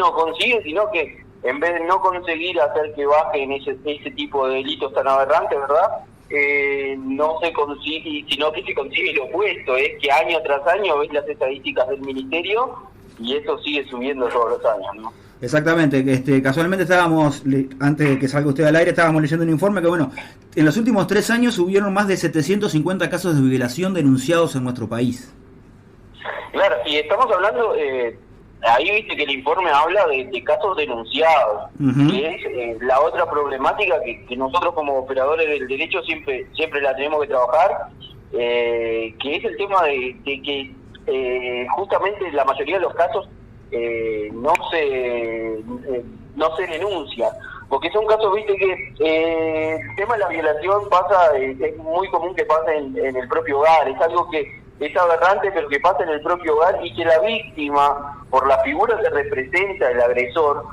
no consigue, sino que en vez de no conseguir hacer que bajen ese tipo de delitos tan aberrantes, ¿verdad? No se consigue, sino que se consigue lo opuesto, es que año tras año ves las estadísticas del ministerio y eso sigue subiendo todos los años, ¿no? Exactamente, casualmente estábamos, antes de que salga usted al aire, estábamos leyendo un informe que, bueno, en los últimos 3 años hubieron más de 750 casos de violación denunciados en nuestro país. Claro, y estamos hablando, ahí viste que el informe habla de casos denunciados, que es la otra problemática que nosotros como operadores del derecho siempre la tenemos que trabajar, que es el tema de que justamente la mayoría de los casos no se denuncia, porque son casos, viste, que el tema de la violación pasa, es muy común que pase en el propio hogar, es algo que es aberrante, pero que pasa en el propio hogar, y que la víctima, por la figura que representa el agresor,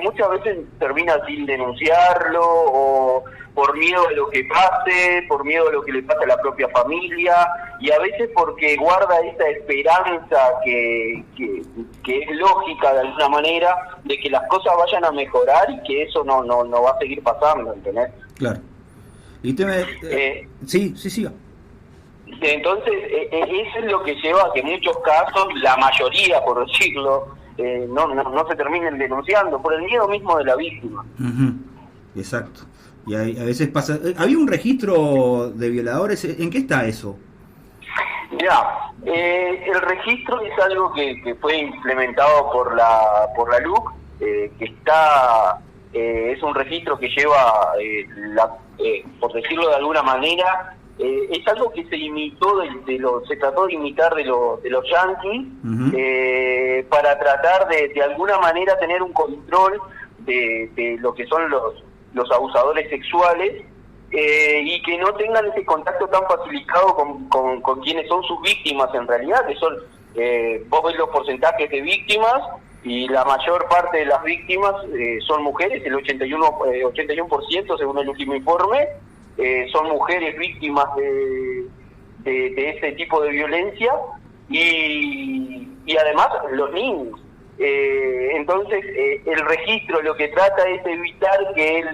muchas veces termina sin denunciarlo, o por miedo a lo que pase, por miedo a lo que le pasa a la propia familia, y a veces porque guarda esa esperanza que es lógica de alguna manera, de que las cosas vayan a mejorar y que eso no va a seguir pasando, ¿entendés? Claro. Y usted sí, siga. Entonces, eso es lo que lleva a que en muchos casos, la mayoría, por decirlo, no se terminen denunciando, por el miedo mismo de la víctima. Exacto. Y a veces pasa... ¿Había un registro de violadores? ¿En qué está eso? Ya, el registro es algo que fue implementado por la LUC, que está... es un registro que lleva, por decirlo de alguna manera... es algo que se imitó se trató de imitar de los yanquis, para tratar de alguna manera tener un control de lo que son los abusadores sexuales, y que no tengan ese contacto tan facilitado con quienes son sus víctimas en realidad, que son, vos ves los porcentajes de víctimas, y la mayor parte de las víctimas son mujeres, el 81% según el último informe, son mujeres víctimas de ese tipo de violencia, y además los niños. Entonces el registro lo que trata es evitar que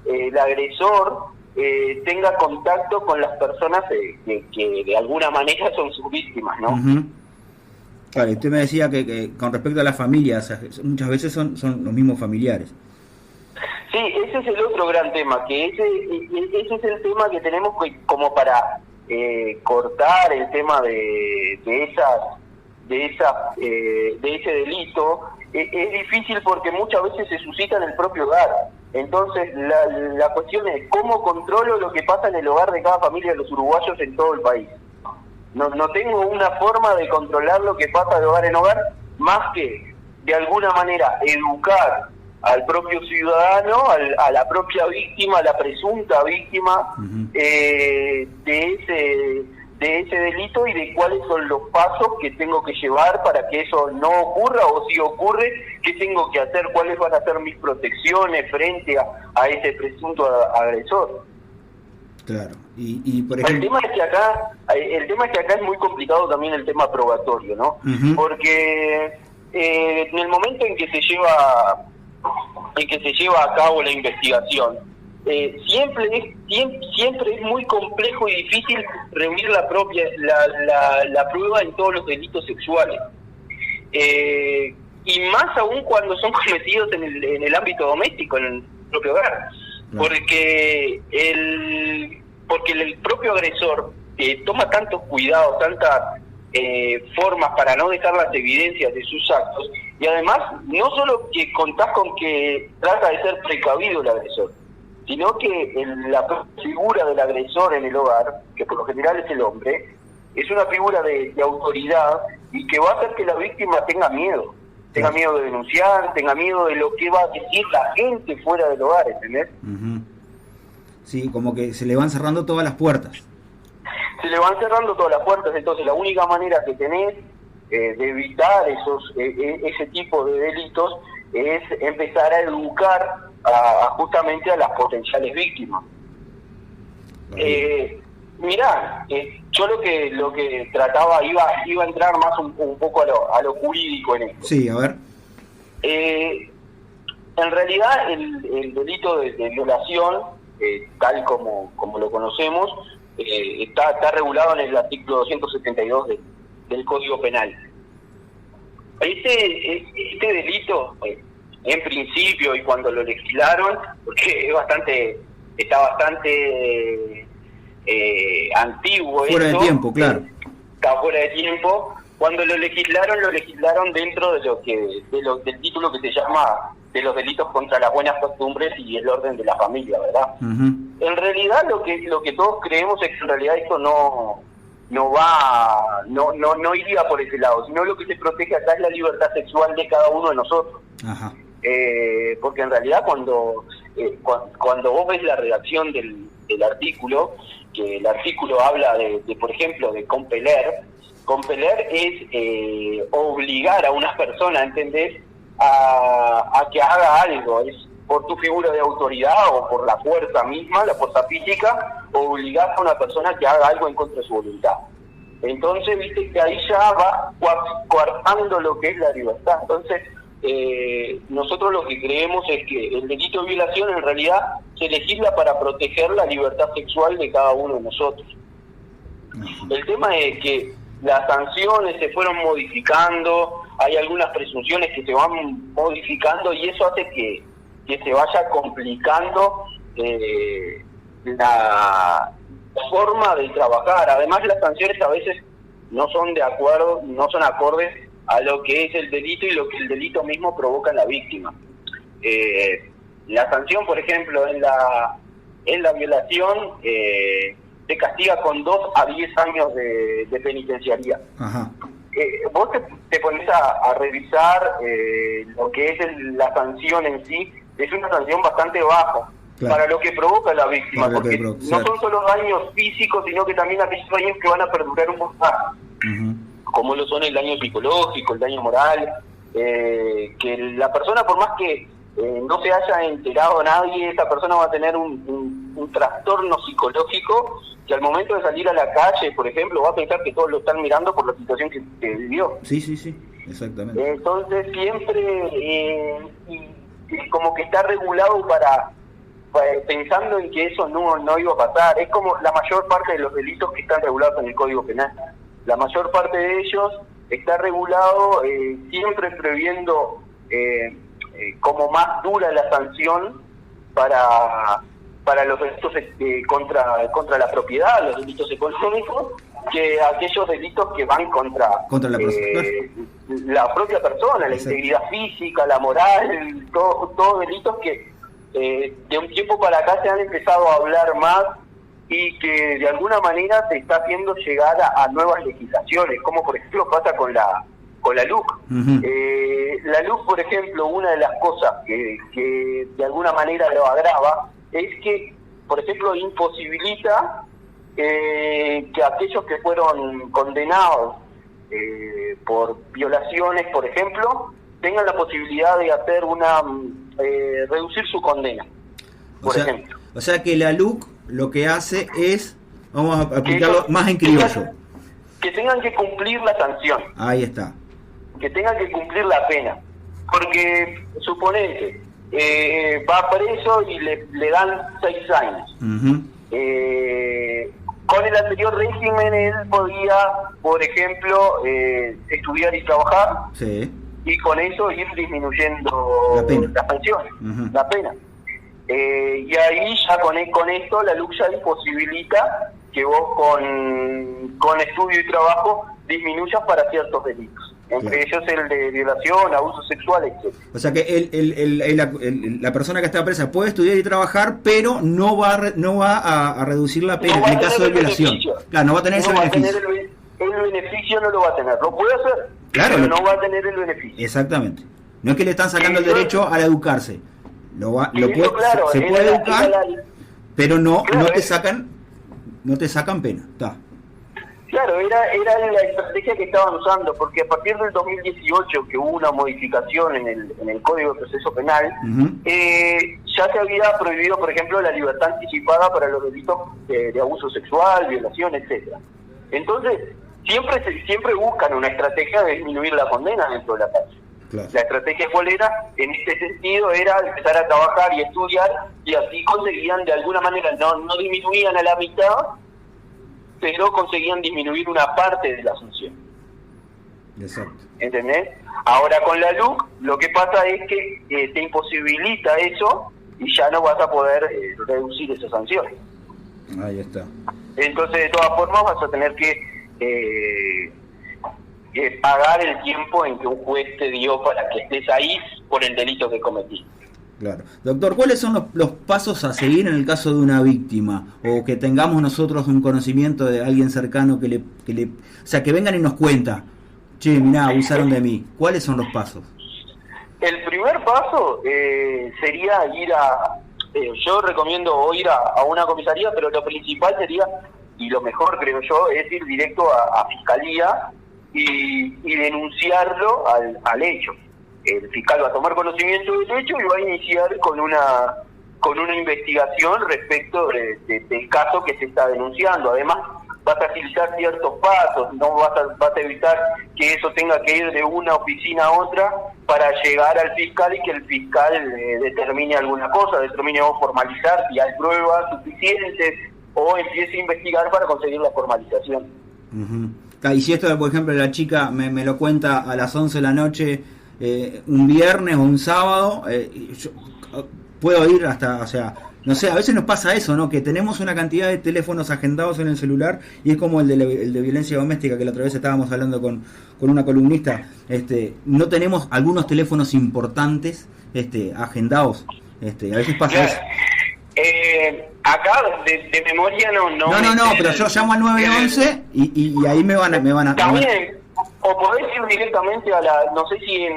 el agresor tenga contacto con las personas que de alguna manera son sus víctimas, ¿no? Claro, usted me decía que con respecto a las familias, muchas veces son los mismos familiares. Sí, ese es el otro gran tema, que ese es el tema que tenemos como para cortar el tema de ese delito. Es difícil porque muchas veces se suscita en el propio hogar. Entonces la cuestión es cómo controlo lo que pasa en el hogar de cada familia de los uruguayos en todo el país. No tengo una forma de controlar lo que pasa de hogar en hogar, más que de alguna manera educar al propio ciudadano, a la propia víctima, a la presunta víctima de ese delito, y de cuáles son los pasos que tengo que llevar para que eso no ocurra, o si ocurre, qué tengo que hacer, cuáles van a ser mis protecciones frente a ese presunto agresor. Claro. Y por ejemplo... El tema es que acá es muy complicado también el tema probatorio, ¿no? Porque en el momento en que se lleva a cabo la investigación, siempre es muy complejo y difícil reunir la prueba en todos los delitos sexuales, y más aún cuando son cometidos en el ámbito doméstico, en el propio hogar, porque el propio agresor toma tantos cuidados, tantas formas para no dejar las evidencias de sus actos, y además no solo que contás con que trata de ser precavido el agresor, sino que la figura del agresor en el hogar, que por lo general es el hombre, es una figura de autoridad, y que va a hacer que la víctima tenga miedo de denunciar, tenga miedo de lo que va a decir la gente fuera del hogar, ¿entendés? Sí, como que se le van cerrando todas las puertas. Entonces la única manera que tenés de evitar ese tipo de delitos es empezar a educar justamente a las potenciales víctimas. Mirá, yo lo que trataba, iba a entrar más un poco a lo jurídico en esto. Sí, a ver. En realidad el delito de violación, tal como lo conocemos, está regulado en el artículo 272 del Código Penal. Este delito, en principio, y cuando lo legislaron, porque está bastante antiguo, fuera de tiempo, claro. Está fuera de tiempo. Cuando lo legislaron dentro del título que se llama de los delitos contra las buenas costumbres y el orden de la familia, ¿verdad? Uh-huh. En realidad lo que todos creemos es que en realidad esto no iría por ese lado, sino lo que se protege acá es la libertad sexual de cada uno de nosotros. Ajá. Porque en realidad cuando vos ves la redacción del artículo, que el artículo habla de por ejemplo, de compeler es obligar a una persona, ¿entendés?, a que haga algo, es por tu figura de autoridad o por la fuerza misma, la fuerza física, obligar a una persona que haga algo en contra de su voluntad. Entonces, viste que ahí ya va coartando lo que es la libertad. Entonces, nosotros lo que creemos es que el delito de violación en realidad se legisla para proteger la libertad sexual de cada uno de nosotros. El tema es que las sanciones se fueron modificando, hay algunas presunciones que se van modificando y eso hace que se vaya complicando la forma de trabajar. Además, las sanciones a veces no son acordes a lo que es el delito y lo que el delito mismo provoca en la víctima. La sanción, por ejemplo, en la violación se castiga con 2 a 10 años de penitenciaría. Ajá. Vos te pones a revisar lo que es la sanción en sí, es una sanción bastante baja, claro, para lo que provoca la víctima, porque no son solo daños físicos, sino que también aquellos daños que van a perdurar un poco más, uh-huh, como lo son el daño psicológico, el daño moral, que la persona, por más que no se haya enterado nadie, esa persona va a tener un trastorno psicológico que al momento de salir a la calle, por ejemplo, va a pensar que todos lo están mirando por la situación que vivió. Sí, exactamente. Entonces siempre como que está regulado pensando en que eso no iba a pasar. Es como la mayor parte de los delitos que están regulados en el Código Penal. La mayor parte de ellos está regulado siempre previendo como más dura la sanción para los delitos contra la propiedad, los delitos económicos, que aquellos delitos que van contra la propia persona, la integridad física, la moral, todos delitos que de un tiempo para acá se han empezado a hablar más y que de alguna manera se está haciendo llegar a nuevas legislaciones, como por ejemplo pasa con la LUC. Uh-huh. La LUC, por ejemplo, una de las cosas que de alguna manera lo agrava es que, por ejemplo, imposibilita que aquellos que fueron condenados por violaciones, por ejemplo, tengan la posibilidad de hacer reducir su condena, por ejemplo. O sea que la LUC lo que hace es, vamos a aplicarlo más en criollo, que tengan que cumplir la sanción. Ahí está. Que tengan que cumplir la pena. Porque, suponete, va preso y le dan 6 años. Uh-huh. Con el anterior régimen él podía, por ejemplo, estudiar y trabajar, sí, y con eso ir disminuyendo la sanción, uh-huh, la pena. Y ahí ya con esto la LUC ya imposibilita que vos con estudio y trabajo disminuyas para ciertos delitos, entre ellos el de violación, abuso sexual, etc. O sea que la persona que está presa puede estudiar y trabajar, pero no va a reducir la pena en el caso de violación. Claro, no va a tener ese beneficio. El beneficio no lo va a tener, lo puede hacer, claro, pero no va a tener el beneficio. Exactamente. No es que le están sacando el derecho a educarse. Se puede educar, pero no te sacan pena. Está. Claro, era la estrategia que estaban usando, porque a partir del 2018, que hubo una modificación en el Código de Proceso Penal, uh-huh, ya se había prohibido, por ejemplo, la libertad anticipada para los delitos de abuso sexual, violación, etcétera. Entonces, siempre buscan una estrategia de disminuir la condena dentro de la cárcel. Claro. La estrategia cuál era, en este sentido, era empezar a trabajar y estudiar, y así conseguían de alguna manera, no disminuían a la mitad, pero conseguían disminuir una parte de la sanción. Exacto. ¿Entendés? Ahora con la LUC lo que pasa es que te imposibilita eso y ya no vas a poder reducir esas sanciones. Ahí está. Entonces, de todas formas, vas a tener que pagar el tiempo en que un juez te dio para que estés ahí por el delito que cometiste. Claro. Doctor, ¿cuáles son los pasos a seguir en el caso de una víctima? O que tengamos nosotros un conocimiento de alguien cercano que le o sea, que vengan y nos cuenta, che, mirá, abusaron de mí. ¿Cuáles son los pasos? El primer paso sería ir yo recomiendo o ir a una comisaría, pero lo principal sería, y lo mejor creo yo, es ir directo a fiscalía y denunciarlo al hecho. El fiscal va a tomar conocimiento del hecho y va a iniciar con una investigación respecto del caso que se está denunciando. Además, vas a agilizar ciertos pasos, no vas a evitar que eso tenga que ir de una oficina a otra para llegar al fiscal y que el fiscal determine alguna cosa, determine o formalizar si hay pruebas suficientes o empiece a investigar para conseguir la formalización. Y si esto, por ejemplo, la chica me lo cuenta a las 11 de la noche, un viernes o un sábado, yo puedo ir hasta, o sea, no sé, a veces nos pasa eso, ¿no? Que tenemos una cantidad de teléfonos agendados en el celular y es como el de violencia doméstica, que la otra vez estábamos hablando con una columnista, no tenemos algunos teléfonos importantes agendados, a veces pasa eso. Acá de memoria no, pero yo llamo al 911 y ahí me van a también, o podés ir directamente a no sé si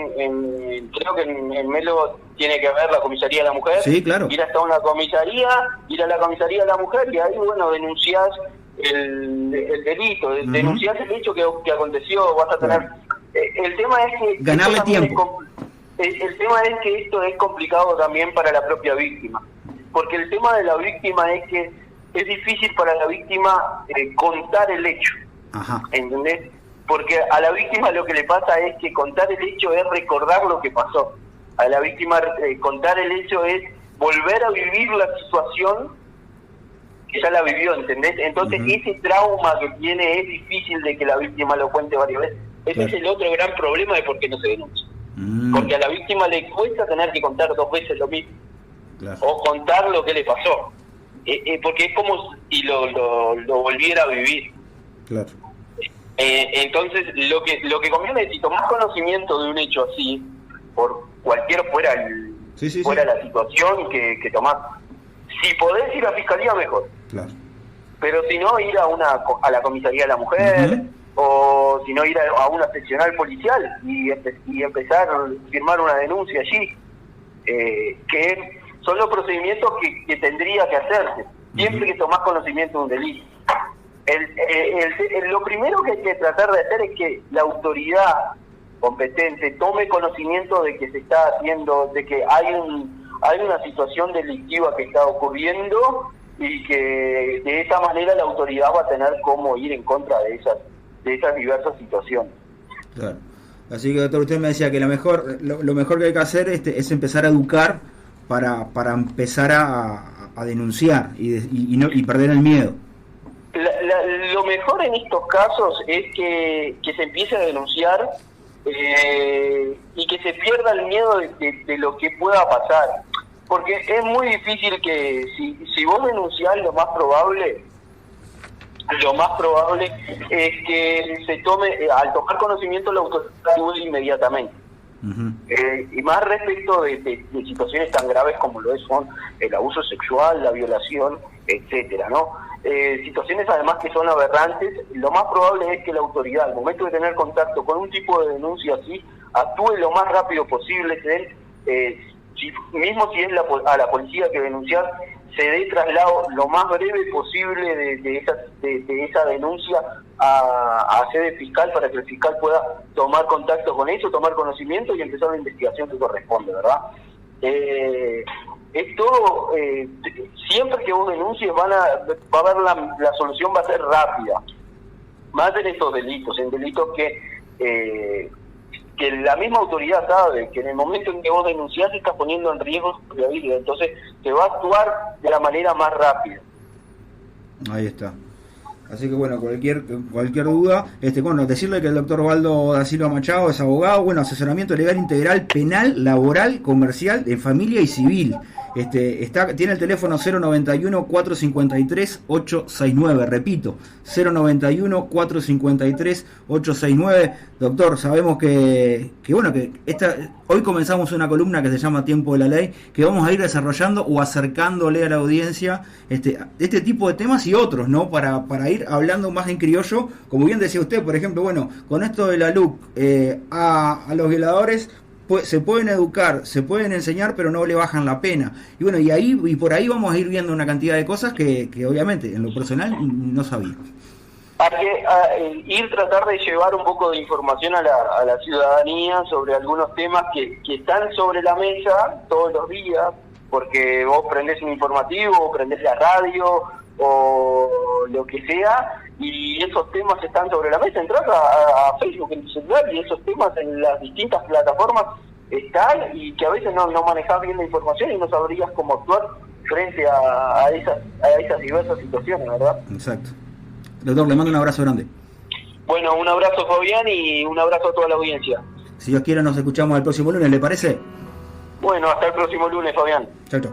creo que en Melo tiene que ver la comisaría de la mujer. Sí, claro. Ir hasta una comisaría, ir a la comisaría de la mujer y ahí, bueno, denunciás el delito, denunciás el hecho que aconteció, vas a tener... el tema es que... ganarle tiempo. El tema es que esto es complicado también para la propia víctima, porque el tema de la víctima es que es difícil para la víctima contar el hecho. Ajá. ¿Entendés? Porque a la víctima lo que le pasa es que contar el hecho es recordar lo que pasó. A la víctima contar el hecho es volver a vivir la situación que ya la vivió, ¿entendés? Entonces ese trauma que tiene es difícil de que la víctima lo cuente varias veces. Ese es el otro gran problema de por qué no se denuncia. Porque a la víctima le cuesta tener que contar 2 veces lo mismo. Claro. O contar lo que le pasó. Porque es como si lo volviera a vivir. Claro. Entonces lo que conviene es, si tomás conocimiento de un hecho así, por cualquier fuera la situación que tomás, si podés ir a fiscalía, mejor. Claro. Pero si no, ir a la comisaría de la mujer, o si no, ir a una seccional policial y empezar a firmar una denuncia allí, que son los procedimientos que tendría que hacerse siempre que tomás conocimiento de un delito. Lo primero que hay que tratar de hacer es que la autoridad competente tome conocimiento de que se está haciendo, de que hay una situación delictiva que está ocurriendo y que de esa manera la autoridad va a tener cómo ir en contra de esas diversas situaciones. Claro. Así que, doctor, usted me decía que lo mejor que hay que hacer es empezar a educar para empezar a denunciar y perder el miedo. Lo mejor en estos casos es que se empiece a denunciar y que se pierda el miedo de lo que pueda pasar, porque es muy difícil que si vos denunciás, lo más probable es que se tome, al tomar conocimiento, la autoridad actúe inmediatamente. Y más respecto de situaciones tan graves como son el abuso sexual, la violación, etcétera, ¿no? Situaciones además que son aberrantes, lo más probable es que la autoridad, al momento de tener contacto con un tipo de denuncia así, actúe lo más rápido posible, mismo si es a la policía que denunciar, se dé traslado lo más breve posible de esa denuncia a sede fiscal, para que el fiscal pueda tomar contacto con eso, tomar conocimiento y empezar la investigación que corresponde, ¿verdad? Es todo, siempre que vos denuncies va a haber la solución va a ser rápida, más en estos delitos, en delitos que que la misma autoridad sabe que en el momento en que vos denunciás te estás poniendo en riesgo tu propia vida, entonces se va a actuar de la manera más rápida. Ahí está. Así que bueno, cualquier duda, bueno, decirle que el doctor Osvaldo da Silva Machado es abogado, bueno, asesoramiento legal integral, penal, laboral, comercial, de familia y civil. Tiene el teléfono 091-453-869, repito, 091-453-869. Doctor, sabemos que hoy comenzamos una columna que se llama Tiempo de la Ley, que vamos a ir desarrollando o acercándole a la audiencia este tipo de temas y otros, ¿no? Para ir hablando más en criollo, como bien decía usted, por ejemplo, bueno, con esto de la LUC, a los violadores se pueden educar, se pueden enseñar, pero no le bajan la pena. Y bueno, y por ahí vamos a ir viendo una cantidad de cosas que obviamente en lo personal no sabía. Hay que tratar de llevar un poco de información a la ciudadanía sobre algunos temas que están sobre la mesa todos los días, porque vos prendés un informativo, o prendés la radio, o lo que sea, y esos temas están sobre la mesa. Entrás a Facebook en tu celular y esos temas en las distintas plataformas están, y que a veces no manejás bien la información y no sabrías cómo actuar frente a esas diversas situaciones, ¿verdad? Exacto. Doctor, le mando un abrazo grande. Bueno, un abrazo, Fabián, y un abrazo a toda la audiencia. Si Dios quiere, nos escuchamos el próximo lunes, ¿le parece? Bueno, hasta el próximo lunes, Fabián. Chao, chao.